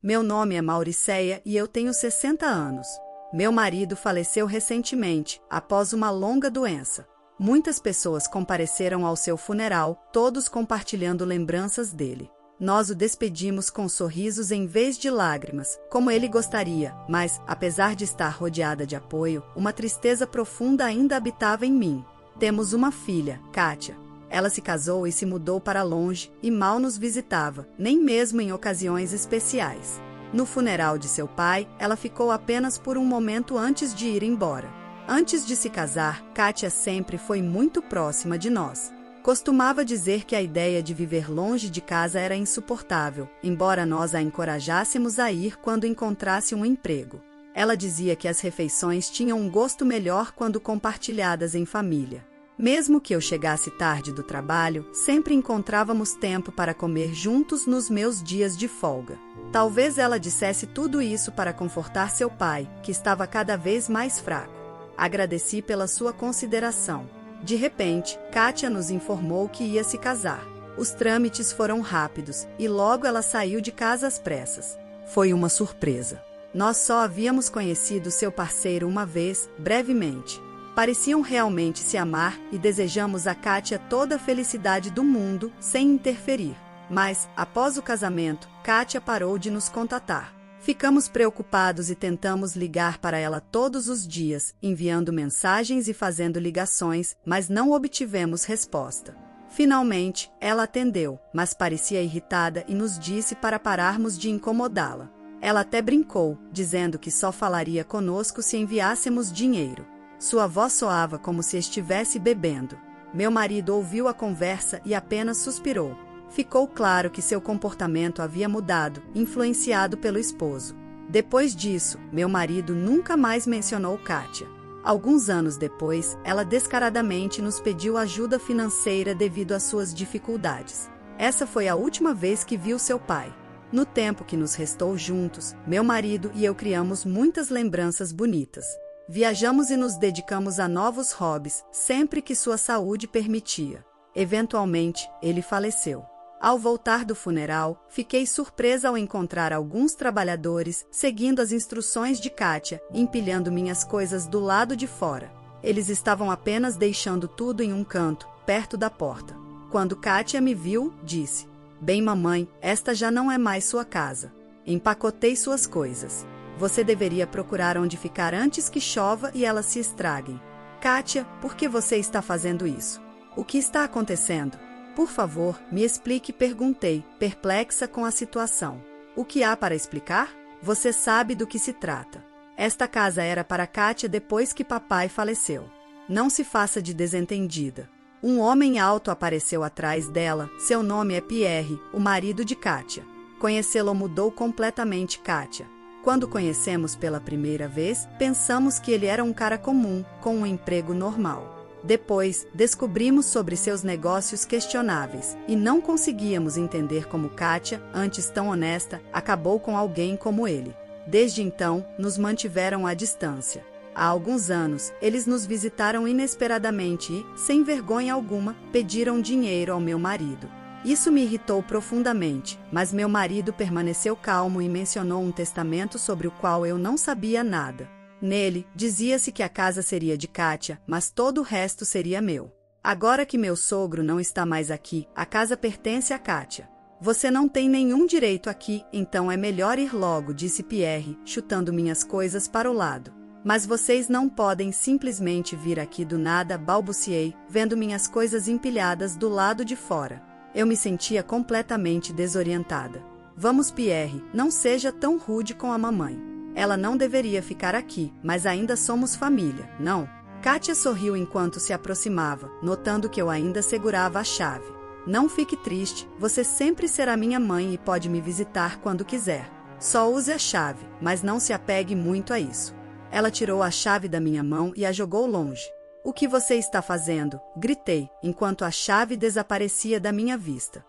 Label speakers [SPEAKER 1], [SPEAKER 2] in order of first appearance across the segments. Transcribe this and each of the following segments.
[SPEAKER 1] Meu nome é Mauriceia e eu tenho 60 anos. Meu marido faleceu recentemente, após uma longa doença. Muitas pessoas compareceram ao seu funeral, todos compartilhando lembranças dele. Nós o despedimos com sorrisos em vez de lágrimas, como ele gostaria, mas, apesar de estar rodeada de apoio, uma tristeza profunda ainda habitava em mim. Temos uma filha, Kátia. Ela se casou e se mudou para longe, e mal nos visitava, nem mesmo em ocasiões especiais. No funeral de seu pai, ela ficou apenas por um momento antes de ir embora. Antes de se casar, Kátia sempre foi muito próxima de nós. Costumava dizer que a ideia de viver longe de casa era insuportável, embora nós a encorajássemos a ir quando encontrasse um emprego. Ela dizia que as refeições tinham um gosto melhor quando compartilhadas em família. Mesmo que eu chegasse tarde do trabalho, sempre encontrávamos tempo para comer juntos nos meus dias de folga. Talvez ela dissesse tudo isso para confortar seu pai, que estava cada vez mais fraco. Agradeci pela sua consideração. De repente, Kátia nos informou que ia se casar. Os trâmites foram rápidos, e logo ela saiu de casa às pressas. Foi uma surpresa. Nós só havíamos conhecido seu parceiro uma vez, brevemente. Pareciam realmente se amar e desejamos a Kátia toda a felicidade do mundo, sem interferir. Mas, após o casamento, Kátia parou de nos contatar. Ficamos preocupados e tentamos ligar para ela todos os dias, enviando mensagens e fazendo ligações, mas não obtivemos resposta. Finalmente, ela atendeu, mas parecia irritada e nos disse para pararmos de incomodá-la. Ela até brincou, dizendo que só falaria conosco se enviássemos dinheiro. Sua voz soava como se estivesse bebendo. Meu marido ouviu a conversa e apenas suspirou. Ficou claro que seu comportamento havia mudado, influenciado pelo esposo. Depois disso, meu marido nunca mais mencionou Kátia. Alguns anos depois, ela descaradamente nos pediu ajuda financeira devido às suas dificuldades. Essa foi a última vez que viu seu pai. No tempo que nos restou juntos, meu marido e eu criamos muitas lembranças bonitas. Viajamos e nos dedicamos a novos hobbies, sempre que sua saúde permitia. Eventualmente, ele faleceu. Ao voltar do funeral, fiquei surpresa ao encontrar alguns trabalhadores seguindo as instruções de Kátia, empilhando minhas coisas do lado de fora. Eles estavam apenas deixando tudo em um canto, perto da porta. Quando Kátia me viu, disse: "Bem, mamãe, esta já não é mais sua casa. Empacotei suas coisas. Você deveria procurar onde ficar antes que chova e elas se estraguem." "Kátia, por que você está fazendo isso? O que está acontecendo? Por favor, me explique", perguntei, perplexa com a situação. "O que há para explicar? Você sabe do que se trata. Esta casa era para Kátia depois que papai faleceu. Não se faça de desentendida." Um homem alto apareceu atrás dela, seu nome é Pierre, o marido de Kátia. Conhecê-lo mudou completamente Kátia. Quando conhecemos pela primeira vez, pensamos que ele era um cara comum, com um emprego normal. Depois, descobrimos sobre seus negócios questionáveis, e não conseguíamos entender como Kátia, antes tão honesta, acabou com alguém como ele. Desde então, nos mantiveram à distância. Há alguns anos, eles nos visitaram inesperadamente e, sem vergonha alguma, pediram dinheiro ao meu marido. Isso me irritou profundamente, mas meu marido permaneceu calmo e mencionou um testamento sobre o qual eu não sabia nada. Nele, dizia-se que a casa seria de Kátia, mas todo o resto seria meu. Agora que meu sogro não está mais aqui, a casa pertence a Kátia. "Você não tem nenhum direito aqui, então é melhor ir logo", disse Pierre, chutando minhas coisas para o lado. "Mas vocês não podem simplesmente vir aqui do nada", balbuciei, vendo minhas coisas empilhadas do lado de fora. Eu me sentia completamente desorientada. "Vamos, Pierre, não seja tão rude com a mamãe. Ela não deveria ficar aqui, mas ainda somos família, não?" Kátia sorriu enquanto se aproximava, notando que eu ainda segurava a chave. "Não fique triste, você sempre será minha mãe e pode me visitar quando quiser. Só use a chave, mas não se apegue muito a isso." Ela tirou a chave da minha mão e a jogou longe. "O que você está fazendo?", gritei, enquanto a chave desaparecia da minha vista.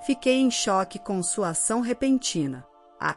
[SPEAKER 1] Fiquei em choque com sua ação repentina.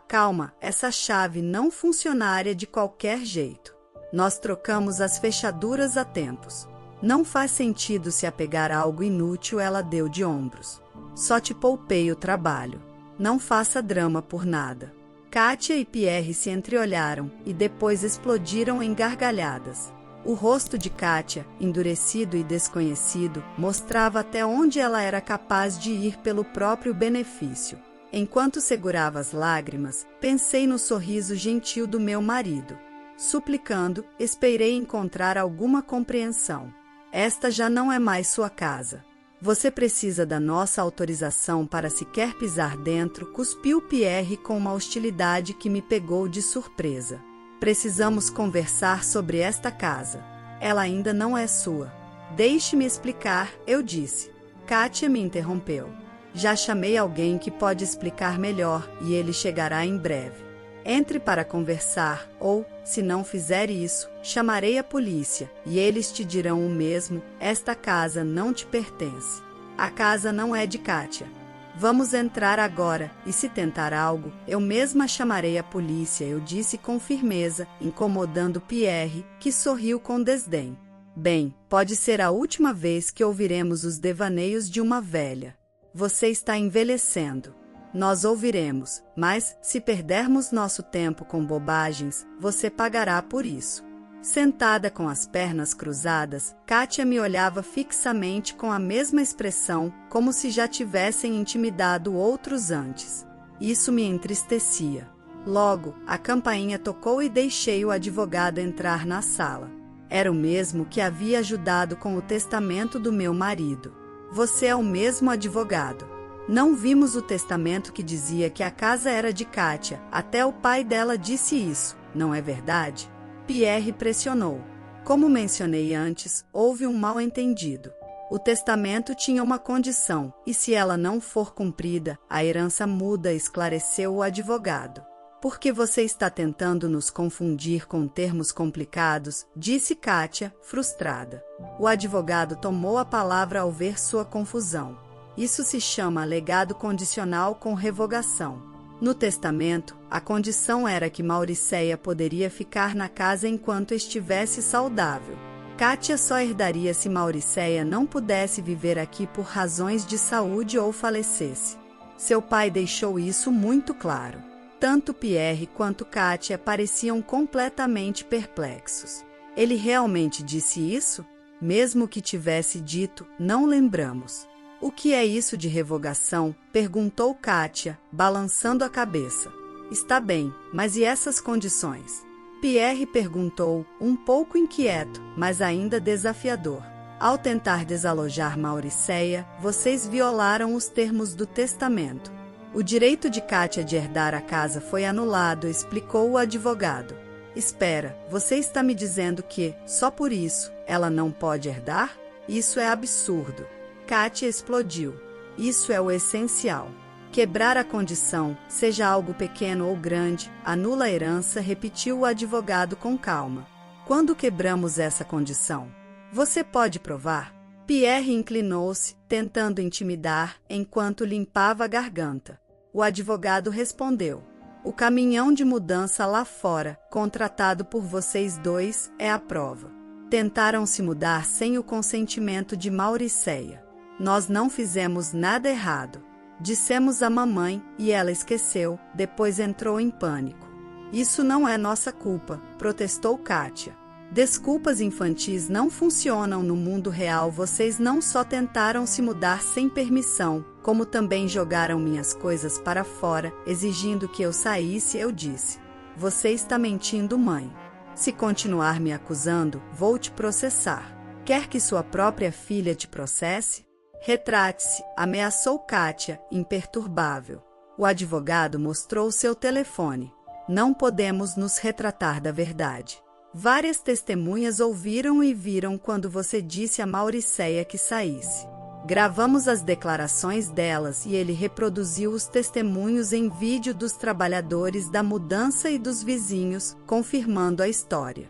[SPEAKER 1] "Calma, essa chave não funcionaria de qualquer jeito. Nós trocamos as fechaduras a tempos. Não faz sentido se apegar a algo inútil", ela deu de ombros. "Só te poupei o trabalho." Não faça drama por nada. Kátia e Pierre se entreolharam e depois explodiram em gargalhadas. O rosto de Kátia, endurecido e desconhecido, mostrava até onde ela era capaz de ir pelo próprio benefício. Enquanto segurava as lágrimas, pensei no sorriso gentil do meu marido. Suplicando, esperei encontrar alguma compreensão. Esta já não é mais sua casa. Você precisa da nossa autorização para sequer pisar dentro, cuspiu Pierre com uma hostilidade que me pegou de surpresa. Precisamos conversar sobre esta casa. Ela ainda não é sua. Deixe-me explicar, eu disse. Kátia me interrompeu. Já chamei alguém que pode explicar melhor e ele chegará em breve. Entre para conversar ou, se não fizer isso, chamarei a polícia e eles te dirão o mesmo, esta casa não te pertence. A casa não é de Kátia. Vamos entrar agora, e se tentar algo, eu mesma chamarei a polícia, eu disse com firmeza, incomodando Pierre, que sorriu com desdém. Bem, pode ser a última vez que ouviremos os devaneios de uma velha. Você está envelhecendo. Nós ouviremos, mas, se perdermos nosso tempo com bobagens, você pagará por isso. Sentada com as pernas cruzadas, Kátia me olhava fixamente com a mesma expressão, como se já tivessem intimidado outros antes. Isso me entristecia. Logo, a campainha tocou e deixei o advogado entrar na sala. Era o mesmo que havia ajudado com o testamento do meu marido. Você é o mesmo advogado. Não vimos o testamento que dizia que a casa era de Kátia, até o pai dela disse isso, não é verdade? Pierre pressionou. Como mencionei antes, houve um mal-entendido. O testamento tinha uma condição, e se ela não for cumprida, a herança muda, esclareceu o advogado. Por que você está tentando nos confundir com termos complicados? Disse Kátia, frustrada. O advogado tomou a palavra ao ver sua confusão. Isso se chama legado condicional com revogação. No testamento, a condição era que Mauricéia poderia ficar na casa enquanto estivesse saudável. Kátia só herdaria se Mauricéia não pudesse viver aqui por razões de saúde ou falecesse. Seu pai deixou isso muito claro. Tanto Pierre quanto Kátia pareciam completamente perplexos. Ele realmente disse isso? Mesmo que tivesse dito, não lembramos. O que é isso de revogação? Perguntou Kátia, balançando a cabeça. Está bem, mas e essas condições? Pierre perguntou, um pouco inquieto, mas ainda desafiador. Ao tentar desalojar Mauricéia, vocês violaram os termos do testamento. O direito de Kátia de herdar a casa foi anulado, explicou o advogado. Espera, você está me dizendo que, só por isso, ela não pode herdar? Isso é absurdo. Kátia explodiu. Isso é o essencial. Quebrar a condição, seja algo pequeno ou grande, anula a herança, repetiu o advogado com calma. Quando quebramos essa condição? Você pode provar? Pierre inclinou-se, tentando intimidar, enquanto limpava a garganta. O advogado respondeu. O caminhão de mudança lá fora, contratado por vocês dois, é a prova. Tentaram se mudar sem o consentimento de Mauricéia. Nós não fizemos nada errado. Dissemos à mamãe e ela esqueceu, depois entrou em pânico. Isso não é nossa culpa, protestou Kátia. Desculpas infantis não funcionam no mundo real. Vocês não só tentaram se mudar sem permissão, como também jogaram minhas coisas para fora, exigindo que eu saísse. Eu disse: você está mentindo, mãe. Se continuar me acusando, vou te processar. Quer que sua própria filha te processe? Retrate-se, ameaçou Kátia, imperturbável. O advogado mostrou seu telefone. Não podemos nos retratar da verdade. Várias testemunhas ouviram e viram quando você disse a Mauricéia que saísse. Gravamos as declarações delas e ele reproduziu os testemunhos em vídeo dos trabalhadores da mudança e dos vizinhos, confirmando a história.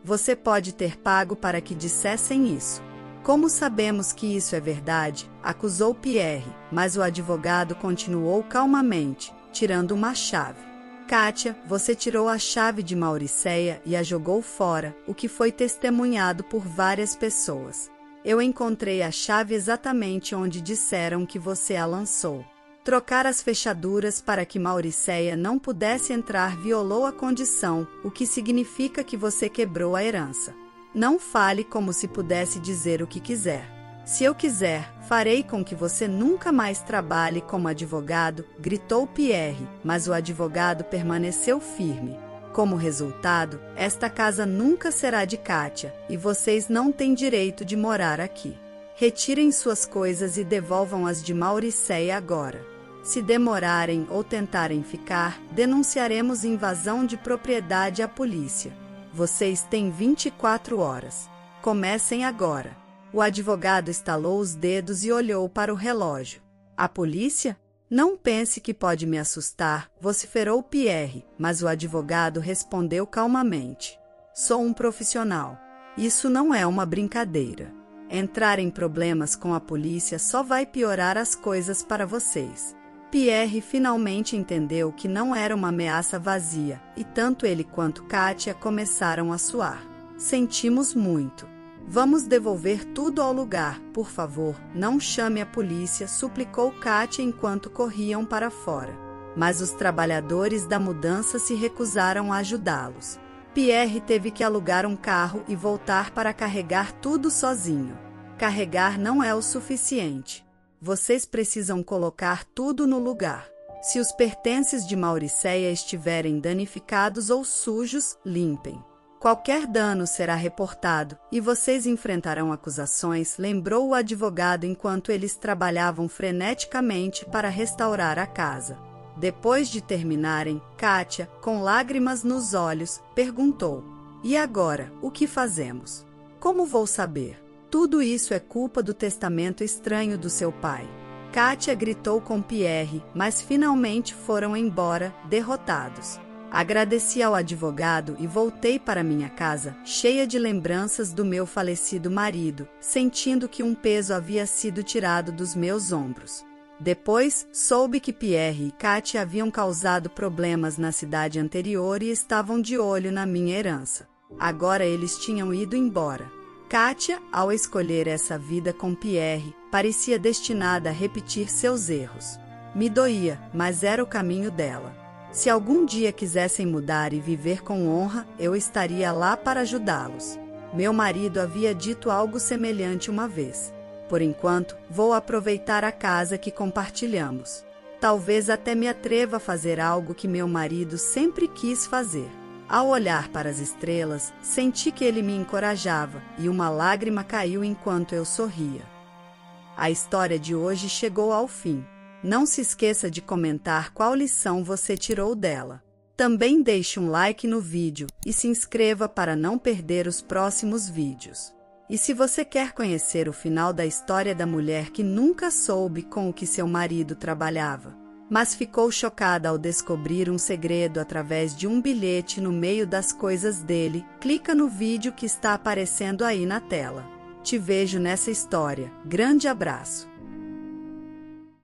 [SPEAKER 1] Você pode ter pago para que dissessem isso. Como sabemos que isso é verdade? Acusou Pierre, mas o advogado continuou calmamente, tirando uma chave. Kátia, você tirou a chave de Mauricéia e a jogou fora, o que foi testemunhado por várias pessoas. Eu encontrei a chave exatamente onde disseram que você a lançou. Trocar as fechaduras para que Mauricéia não pudesse entrar violou a condição, o que significa que você quebrou a herança. Não fale como se pudesse dizer o que quiser. Se eu quiser, farei com que você nunca mais trabalhe como advogado, gritou Pierre, mas o advogado permaneceu firme. Como resultado, esta casa nunca será de Kátia, e vocês não têm direito de morar aqui. Retirem suas coisas e devolvam-as de Mauricéia agora. Se demorarem ou tentarem ficar, denunciaremos invasão de propriedade à polícia. Vocês têm 24 horas. Comecem agora. O advogado estalou os dedos e olhou para o relógio. A polícia? Não pense que pode me assustar, vociferou Pierre, mas o advogado respondeu calmamente. Sou um profissional. Isso não é uma brincadeira. Entrar em problemas com a polícia só vai piorar as coisas para vocês. Pierre finalmente entendeu que não era uma ameaça vazia, e tanto ele quanto Kátia começaram a suar. Sentimos muito. Vamos devolver tudo ao lugar, por favor, não chame a polícia, suplicou Kátia enquanto corriam para fora. Mas os trabalhadores da mudança se recusaram a ajudá-los. Pierre teve que alugar um carro e voltar para carregar tudo sozinho. Carregar não é o suficiente. Vocês precisam colocar tudo no lugar. Se os pertences de Mauricéia estiverem danificados ou sujos, limpem. Qualquer dano será reportado e vocês enfrentarão acusações, lembrou o advogado enquanto eles trabalhavam freneticamente para restaurar a casa. Depois de terminarem, Kátia, com lágrimas nos olhos, perguntou: E agora, o que fazemos? Como vou saber? Tudo isso é culpa do testamento estranho do seu pai. Kátia gritou com Pierre, mas finalmente foram embora, derrotados. Agradeci ao advogado e voltei para minha casa, cheia de lembranças do meu falecido marido, sentindo que um peso havia sido tirado dos meus ombros. Depois, soube que Pierre e Kátia haviam causado problemas na cidade anterior e estavam de olho na minha herança. Agora eles tinham ido embora. Kátia, ao escolher essa vida com Pierre, parecia destinada a repetir seus erros. Me doía, mas era o caminho dela. Se algum dia quisessem mudar e viver com honra, eu estaria lá para ajudá-los. Meu marido havia dito algo semelhante uma vez. Por enquanto, vou aproveitar a casa que compartilhamos. Talvez até me atreva a fazer algo que meu marido sempre quis fazer. Ao olhar para as estrelas, senti que ele me encorajava, e uma lágrima caiu enquanto eu sorria. A história de hoje chegou ao fim. Não se esqueça de comentar qual lição você tirou dela. Também deixe um like no vídeo e se inscreva para não perder os próximos vídeos. E se você quer conhecer o final da história da mulher que nunca soube com o que seu marido trabalhava, mas ficou chocada ao descobrir um segredo através de um bilhete no meio das coisas dele, clica no vídeo que está aparecendo aí na tela. Te vejo nessa história. Grande abraço!